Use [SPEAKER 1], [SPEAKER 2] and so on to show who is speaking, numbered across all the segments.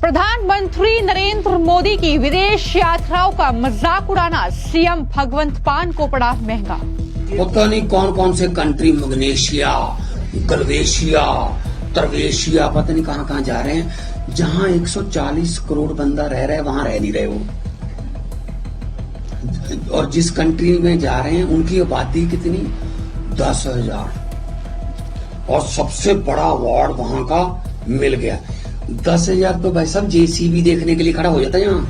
[SPEAKER 1] प्रधानमंत्री नरेंद्र मोदी की विदेश यात्राओं का मजाक उड़ाना सीएम भगवंत मान को पड़ा महंगा।
[SPEAKER 2] पता नहीं कौन कौन से कंट्री, मग्नेशिया, गलवेशिया, तरवेशिया, पता नहीं कहां कहां जा रहे हैं। जहां 140 करोड़ बंदा रह रहा है वहां रह नहीं रहे वो। और जिस कंट्री में जा रहे हैं उनकी आबादी कितनी, 10,000। और सबसे बड़ा अवार्ड वहां का मिल गया। 10,000 तो भाई साहब जेसीबी देखने के लिए खड़ा हो जाता है। यहाँ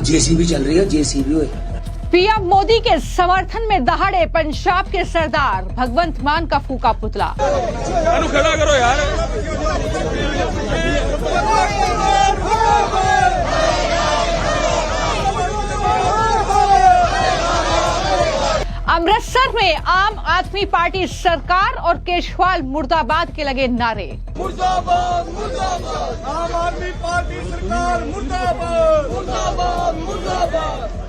[SPEAKER 2] जेसीबी चल रही है, जेसीबी।
[SPEAKER 1] पीएम मोदी के समर्थन में दहाड़े पंजाब के सरदार भगवंत मान का फूका पुतला।
[SPEAKER 3] खड़ा करो यार।
[SPEAKER 1] अमृतसर में आम आदमी पार्टी सरकार और केजरीवाल मुर्दाबाद के लगे नारे।
[SPEAKER 3] मुर्दाबाद मुर्दाबाद, आम आदमी पार्टी सरकार मुर्दाबाद मुर्दाबाद मुर्दाबाद,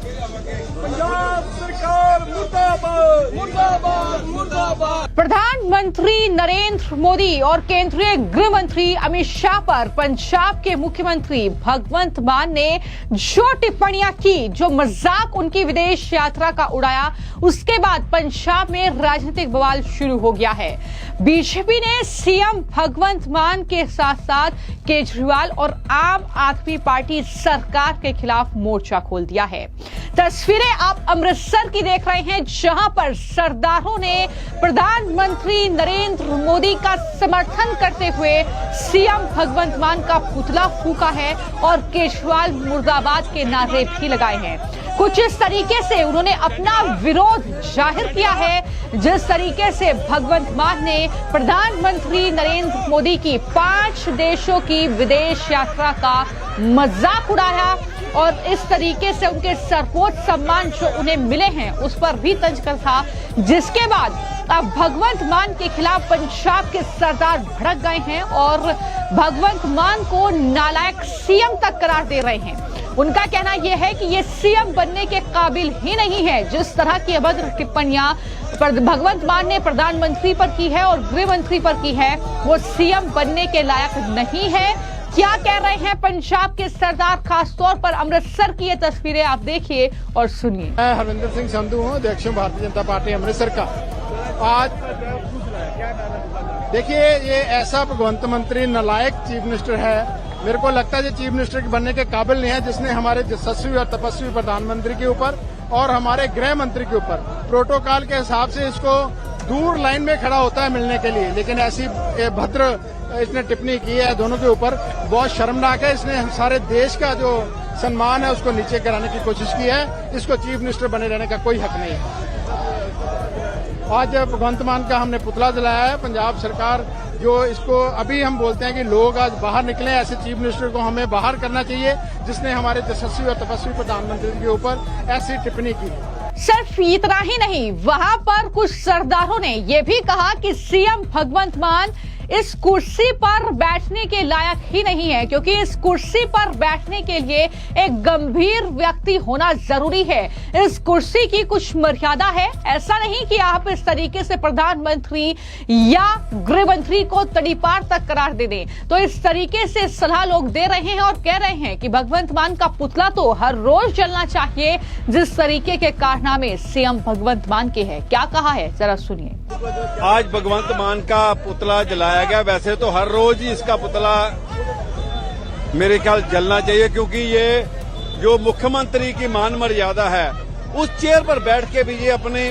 [SPEAKER 3] पंजाब सरकार मुर्दाबाद मुर्दाबाद मुर्दाबाद।
[SPEAKER 1] प्रधानमंत्री नरेंद्र मोदी और केंद्रीय गृह मंत्री अमित शाह पर पंजाब के मुख्यमंत्री भगवंत मान ने जो टिप्पणियां की, जो मजाक उनकी विदेश यात्रा का उड़ाया, उसके बाद पंजाब में राजनीतिक बवाल शुरू हो गया है। बीजेपी ने सीएम भगवंत मान के साथ साथ केजरीवाल और आम आदमी पार्टी सरकार के खिलाफ मोर्चा खोल दिया है। तस्वीरें आप अमृतसर की देख रहे हैं, जहां पर सरदारों ने प्रधानमंत्री नरेंद्र मोदी का समर्थन करते हुए सीएम भगवंत मान का पुतला फूका है और केजरीवाल मुर्दाबाद के नारे भी लगाए हैं। कुछ इस तरीके से उन्होंने अपना विरोध जाहिर किया है, जिस तरीके से भगवंत मान ने प्रधानमंत्री नरेंद्र मोदी की 5 देशों की विदेश यात्रा का मजाक उड़ाया और इस तरीके से उनके सर्वोच्च सम्मान जो उन्हें मिले हैं उस पर भी तंज कसा, जिसके बाद अब भगवंत मान के खिलाफ पंजाब के सरदार भड़क गए हैं और भगवंत मान को नालायक सीएम तक करार दे रहे हैं। उनका कहना यह है कि ये सीएम बनने के काबिल ही नहीं है। जिस तरह की अभद्र टिप्पणियां भगवंत मान ने प्रधानमंत्री पर की है और गृह मंत्री पर की है, वो सीएम बनने के लायक नहीं है। क्या कह रहे हैं पंजाब के सरदार, खासतौर पर अमृतसर की ये तस्वीरें आप देखिए और सुनिए।
[SPEAKER 4] मैं हरविंदर सिंह संधू हूँ, अध्यक्ष भारतीय जनता पार्टी अमृतसर का। आज देखिए, ये ऐसा भगवंत मंत्री नालायक चीफ मिनिस्टर है, मेरे को लगता है चीफ मिनिस्टर बनने के काबिल नहीं है, जिसने हमारे यशस्वी और तपस्वी प्रधानमंत्री के ऊपर और हमारे गृह मंत्री के ऊपर प्रोटोकॉल के हिसाब से इसको दूर लाइन में खड़ा होता है मिलने के लिए, लेकिन ऐसी भद्र इसने टिप्पणी की है दोनों के ऊपर। बहुत शर्मनाक है। इसने सारे देश का जो सम्मान है उसको नीचे गिराने की कोशिश की है। इसको चीफ मिनिस्टर बने रहने का कोई हक नहीं है। आज भगवंत मान का हमने पुतला जलाया है। पंजाब सरकार जो इसको, अभी हम बोलते हैं कि लोग आज बाहर निकले, ऐसे चीफ मिनिस्टर को हमें बाहर करना चाहिए जिसने हमारे यशस्वी और तपस्वी प्रधानमंत्री के ऊपर ऐसी टिप्पणी की।
[SPEAKER 1] सिर्फ इतना ही नहीं, वहां पर कुछ सरदारों ने यह भी कहा कि सीएम भगवंत मान इस कुर्सी पर बैठने के लायक ही नहीं है, क्योंकि इस कुर्सी पर बैठने के लिए एक गंभीर व्यक्ति होना जरूरी है। इस कुर्सी की कुछ मर्यादा है। ऐसा नहीं कि आप इस तरीके से प्रधानमंत्री या गृह मंत्री को तड़ीपार तक करार दे दें। तो इस तरीके से सलाह लोग दे रहे हैं और कह रहे हैं कि भगवंत मान का पुतला तो हर रोज जलना चाहिए, जिस तरीके के कारनामे सीएम भगवंत मान के हैं। क्या कहा है, जरा सुनिए।
[SPEAKER 3] आज भगवंत मान का पुतला जलाया गया। वैसे तो हर रोज ही इसका पुतला मेरे ख्याल जलना चाहिए, क्योंकि ये जो मुख्यमंत्री की मान मर्यादा है, उस चेयर पर बैठ के भी ये अपने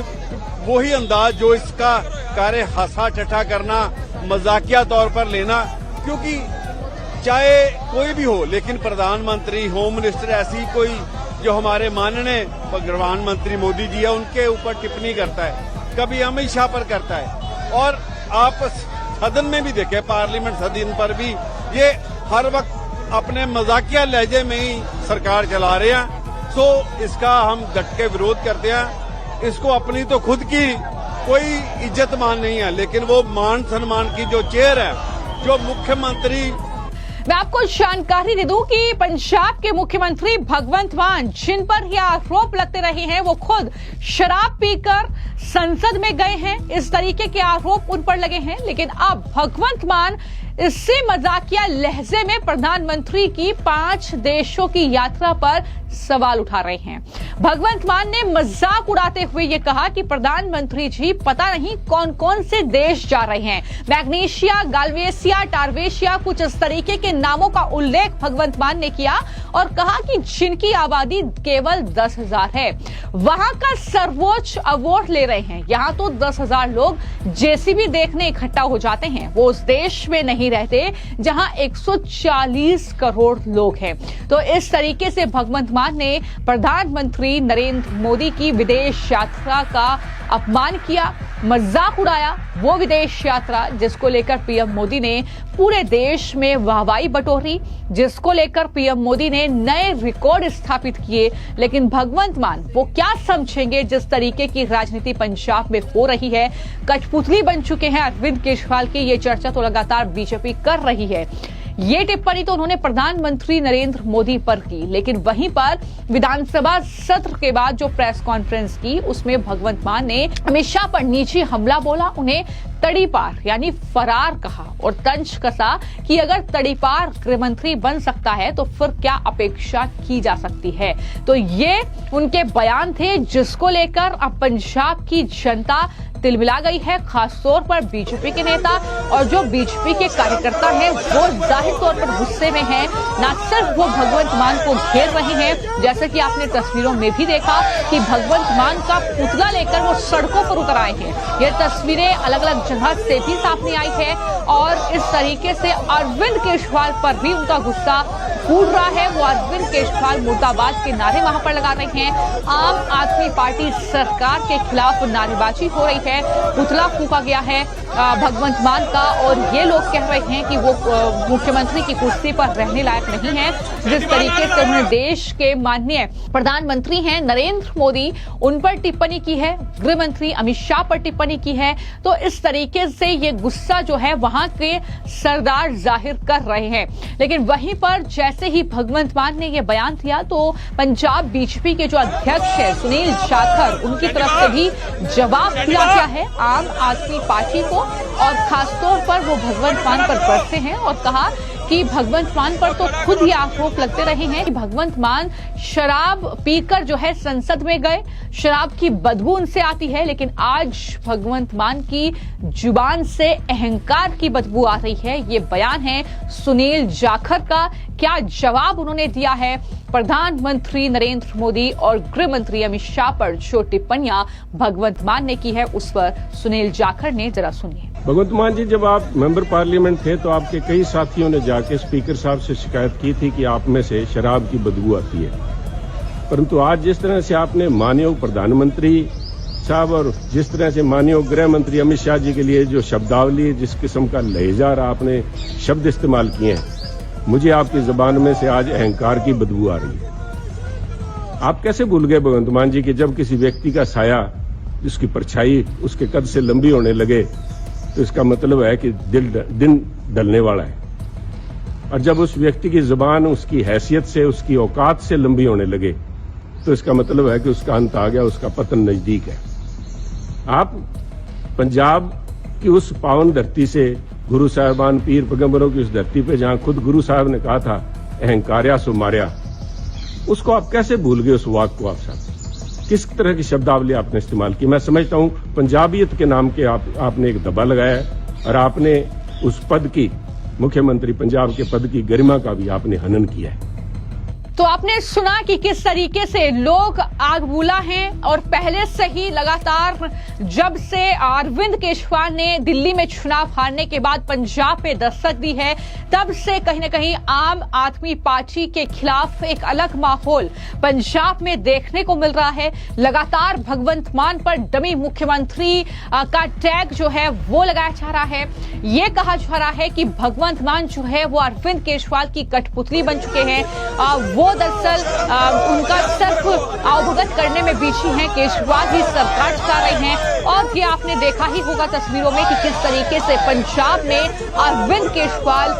[SPEAKER 3] वही अंदाज जो इसका कार्य हंसा ठट्ठा करना, मजाकिया तौर पर लेना, क्योंकि चाहे कोई भी हो, लेकिन प्रधानमंत्री, होम मिनिस्टर, ऐसी कोई जो हमारे माननीय प्रधानमंत्री मोदी जी है उनके ऊपर टिप्पणी करता है, कभी अमित शाह पर करता है। और आप सदन में भी देखे, पार्लियामेंट सदन पर भी ये हर वक्त अपने मजाकिया लहजे में ही सरकार चला रहे हैं। सो इसका हम डट के विरोध करते हैं। इसको अपनी तो खुद की कोई इज्जत मान नहीं है, लेकिन वो मान सम्मान की जो चेयर है, जो मुख्यमंत्री।
[SPEAKER 1] मैं आपको जानकारी दे दूं कि पंजाब के मुख्यमंत्री भगवंत मान, जिन पर यह आरोप लगते रहे हैं, वो खुद शराब पीकर संसद में गए हैं। इस तरीके के आरोप उन पर लगे हैं, लेकिन अब भगवंत मान इसी मजाकिया लहजे में प्रधानमंत्री की 5 देशों की यात्रा पर सवाल उठा रहे हैं। भगवंत मान ने मजाक उड़ाते हुए ये कहा कि प्रधानमंत्री जी पता नहीं कौन कौन से देश जा रहे हैं। मैग्नीशिया, गाल्वेशिया, टारवेशिया, कुछ इस तरीके के नामों का उल्लेख भगवंत मान ने किया और कहा कि जिनकी आबादी केवल 10,000 है, वहां का सर्वोच्च अवार्ड ले रहे हैं। यहां तो 10,000 लोग जेसीबी देखने इकट्ठा हो जाते हैं। वो उस देश में नहीं रहते जहां 140 करोड़ लोग हैं। तो इस तरीके से भगवंत मान ने प्रधानमंत्री नरेंद्र मोदी की विदेश यात्रा का अपमान किया, मजाक उड़ाया। वो विदेश यात्रा जिसको लेकर पीएम मोदी ने पूरे देश में वाहवाही बटोरी, जिसको लेकर पीएम मोदी ने नए रिकॉर्ड स्थापित किए। लेकिन भगवंत मान वो क्या समझेंगे जिस तरीके की राजनीति पंजाब में हो रही है। कठपुतली बन चुके हैं अरविंद केजरीवाल की, ये चर्चा तो लगातार बीजेपी कर रही है। ये टिप्पणी तो उन्होंने प्रधानमंत्री नरेंद्र मोदी पर की, लेकिन वहीं पर विधानसभा सत्र के बाद जो प्रेस कॉन्फ्रेंस की उसमें भगवंत मान ने अमित शाह पर निजी हमला बोला, उन्हें तड़ीपार यानी फरार कहा और तंज कसा कि अगर तड़ीपार गृहमंत्री बन सकता है तो फिर क्या अपेक्षा की जा सकती है। तो ये उनके बयान थे जिसको लेकर अब पंजाब की जनता तिलमिला गई है, खासतौर पर बीजेपी के नेता और जो बीजेपी के कार्यकर्ता हैं वो जाहिर तौर पर गुस्से में हैं। न सिर्फ वो भगवंत मान को घेर रहे हैं, जैसे कि आपने तस्वीरों में भी देखा कि भगवंत मान का पुतला लेकर वो सड़कों पर उतर आए हैं। ये तस्वीरें अलग अलग जगह से भी सामने आई है और इस तरीके से अरविंद केजरीवाल पर भी उनका गुस्सा फूट रहा है। वो अरविंद केजरीवाल मुर्दाबाद के नारे वहां पर लगा रहे हैं। आम आदमी पार्टी सरकार के खिलाफ नारेबाजी हो रही है, पुतला फूंका गया है भगवंत मान का और ये लोग कह रहे हैं कि वो मुख्यमंत्री की कुर्सी पर रहने लायक नहीं है। जिस तरीके से उन्होंने देश के माननीय प्रधानमंत्री हैं नरेंद्र मोदी उन पर टिप्पणी की है, गृह मंत्री अमित शाह पर टिप्पणी की है, तो इस तरीके से ये गुस्सा जो है वहां के सरदार जाहिर कर रहे हैं। लेकिन वहीं पर जैसे ही भगवंत मान ने ये बयान दिया तो पंजाब बीजेपी के जो अध्यक्ष है सुनील जाखड़, उनकी तरफ से भी जवाब दिया गया है आम आदमी पार्टी को और खासतौर पर वो भगवंत मान पर बरसे हैं और कहा कि भगवंत मान पर तो खुद ही आरोप लगते रहे हैं कि भगवंत मान शराब पीकर जो है संसद में गए, शराब की बदबू उनसे आती है, लेकिन आज भगवंत मान की जुबान से अहंकार की बदबू आ रही है। ये बयान है सुनील जाखड़ का। क्या जवाब उन्होंने दिया है प्रधानमंत्री नरेंद्र मोदी और गृह मंत्री अमित शाह पर जो टिप्पणियां भगवंत मान ने की है उस पर सुनील जाखड़ ने, जरा सुनिए।
[SPEAKER 5] भगवंत मान जी, जब आप मेंबर पार्लियामेंट थे तो आपके कई साथियों ने जाके स्पीकर साहब से शिकायत की थी कि आप में से शराब की बदबू आती है, परंतु आज जिस तरह से आपने माननीय प्रधानमंत्री साहब और जिस तरह से माननीय गृह मंत्री अमित शाह जी के लिए जो शब्दावली, जिस किस्म का लहजा आपने शब्द इस्तेमाल किए हैं, मुझे आपकी जुबान में से आज अहंकार की बदबू आ रही है। आप कैसे भूल गए भगवंत मान जी कि जब किसी व्यक्ति का साया, जिसकी परछाई उसके कद से लंबी होने लगे तो इसका मतलब है कि दिन ढलने वाला है, और जब उस व्यक्ति की जुबान उसकी हैसियत से, उसकी औकात से लंबी होने लगे तो इसका मतलब है कि उसका अंत आ गया, उसका पतन नजदीक है। आप पंजाब की उस पावन धरती से, गुरु साहिबान पीर पैगंबरों की उस धरती पे जहां खुद गुरु साहब ने कहा था अहंकार्या सो मार्या, उसको आप कैसे भूल गए? उस वाक को आप साहब किस तरह की शब्दावली आपने इस्तेमाल की? मैं समझता हूं पंजाबियत के नाम के आपने एक दबा लगाया है और आपने उस पद की, मुख्यमंत्री पंजाब के पद की गरिमा का भी आपने हनन किया है।
[SPEAKER 1] तो आपने सुना कि किस तरीके से लोग आगबूला हैं और पहले से ही लगातार जब से अरविंद केजरीवाल ने दिल्ली में चुनाव हारने के बाद पंजाब में दस्तक दी है, तब से कहीं न कहीं आम आदमी पार्टी के खिलाफ एक अलग माहौल पंजाब में देखने को मिल रहा है। लगातार भगवंत मान पर डमी मुख्यमंत्री का टैग जो है वो लगाया जा रहा है। ये कहा जा रहा है कि भगवंत मान जो है वो अरविंद केजरीवाल की कठपुतली बन चुके हैं। वो दरअसल उनका सिर्फ अवगत करने में बिजी हैं, केजरीवाल ही सरकार चला रहे हैं। और ये आपने देखा ही होगा तस्वीरों में कि किस तरीके से पंजाब में अरविंद केजरीवाल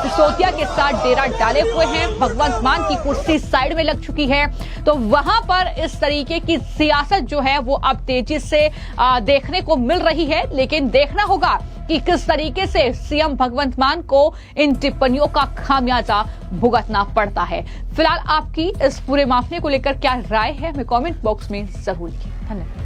[SPEAKER 1] सिसोदिया के साथ डेरा डाले हुए हैं। भगवंत मान की कुर्सी साइड में लग चुकी है, तो वहां पर इस तरीके की सियासत जो है वो अब तेजी से देखने को मिल रही है। लेकिन देखना होगा कि किस तरीके से सीएम भगवंत मान को इन टिप्पणियों का खामियाजा भुगतना पड़ता है। फिलहाल आपकी इस पूरे मामले को लेकर क्या राय है, हमें कमेंट बॉक्स में जरूर लिखिए। धन्यवाद।